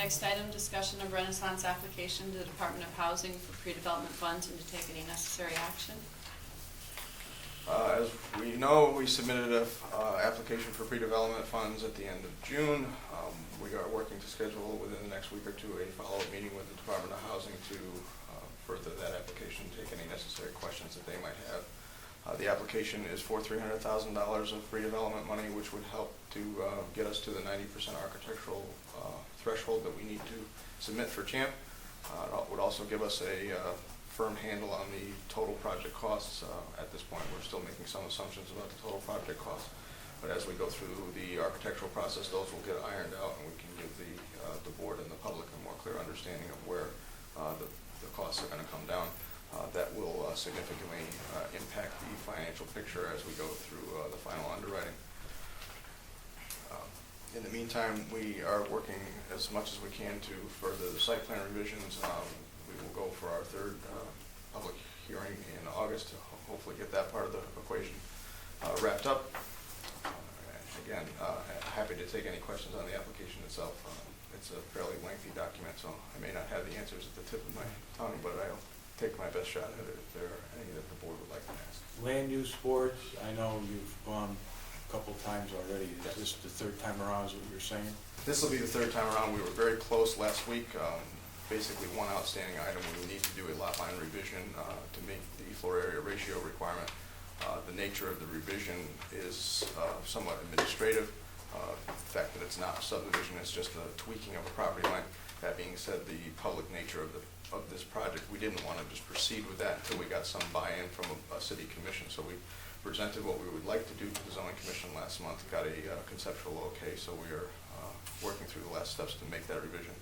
Next item, discussion of Renaissance application to the Department of Housing for pre-development funds and to take any necessary action. As we know, we submitted an application for pre-development funds at the end of June. We are working to schedule within the next week or two a follow-up meeting with the Department of Housing to further that application, take any necessary questions that they might have. The application is for $300,000 of pre-development money, which would help to get us to the 90% architectural threshold that we need to submit for CHAMP. It would also give us a firm handle on the total project costs. At this point, we're still making some assumptions about the total project costs, but as we go through the architectural process, those will get ironed out, and we can give the board and the public a more clear understanding of where the costs are going to come down. That will significantly impact the financial picture as we go through the final underwriting. In the meantime, we are working as much as we can to further the site plan revisions. We will go for our third public hearing in August to hopefully get that part of the equation wrapped up. Again, happy to take any questions on the application itself. It's a fairly lengthy document, so I may not have the answers at the tip of my tongue, but I'll take my best shot at it if there are any that the board would like to ask. Land use boards, I know you've gone a couple times already. Is this the third time around, is what you're saying? This will be the third time around. We were very close last week. Basically, one outstanding item, we would need to do a lot line revision to meet the floor area ratio requirement. The nature of the revision is somewhat administrative. The fact that it's not subdivision, it's just a tweaking of a property line. That being said, the public nature of this project, we didn't want to just proceed with that until we got some buy-in from a city commission. So we presented what we would like to do to the zoning commission last month, got a conceptual okay, so we are working through the last steps to make that revision,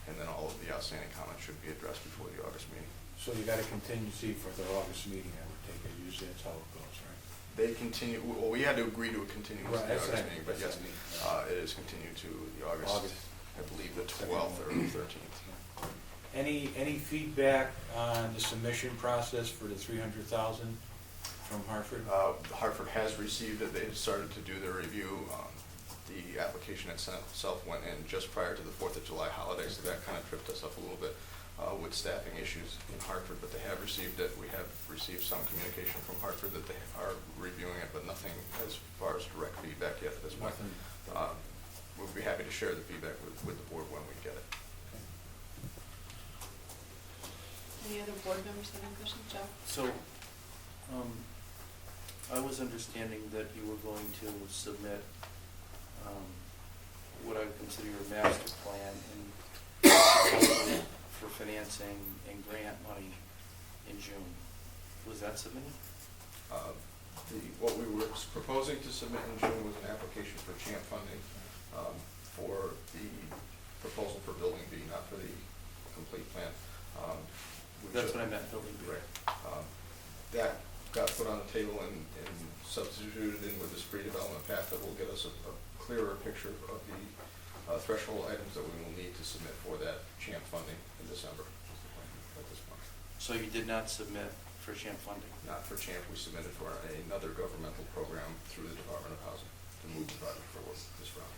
and then all of the outstanding comments should be addressed before the August meeting. So you got a contingency for the August meeting, I would take it. Usually that's how it goes, right? They continue, well, we had to agree to a continuance to the August meeting, but yes, it is continued to the August, I believe the 12th or the 13th. Any feedback on the submission process for the $300,000 from Hartford? Hartford has received it. They started to do their review. The application itself went in just prior to the 4th of July holiday, so that kind of tripped us up a little bit with staffing issues in Hartford, but they have received it. We have received some communication from Hartford that they are reviewing it, but nothing as far as direct feedback yet at this point. We'll be happy to share the feedback with the board when we get it. Any other board members have any questions? Joe? So, I was understanding that you were going to submit what I would consider your master plan for financing and grant money in June. Was that submitted? What we were proposing to submit in June was an application for CHAMP funding for the proposal for Building B, not for the complete plan. That's what I meant, Building B. Right. That got put on the table and substituted in with this pre-development path that will get us a clearer picture of the threshold items that we will need to submit for that CHAMP funding in December at this point. So you did not submit for CHAMP funding? Not for CHAMP, we submitted for another governmental program through the Department of Housing to move the project forward this round.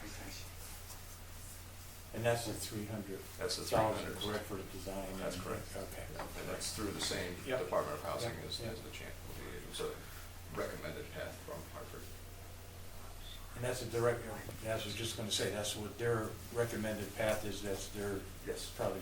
Okay. And that's the 300. That's the 300. Correct, for the design? That's correct. Okay. And that's through the same Yep. Department of Housing Yep. as Yep. the CHAMP will be. So recommended path from Hartford. And that's a direct, I was just going to say, that's what their recommended path is. That's their, Yes. probably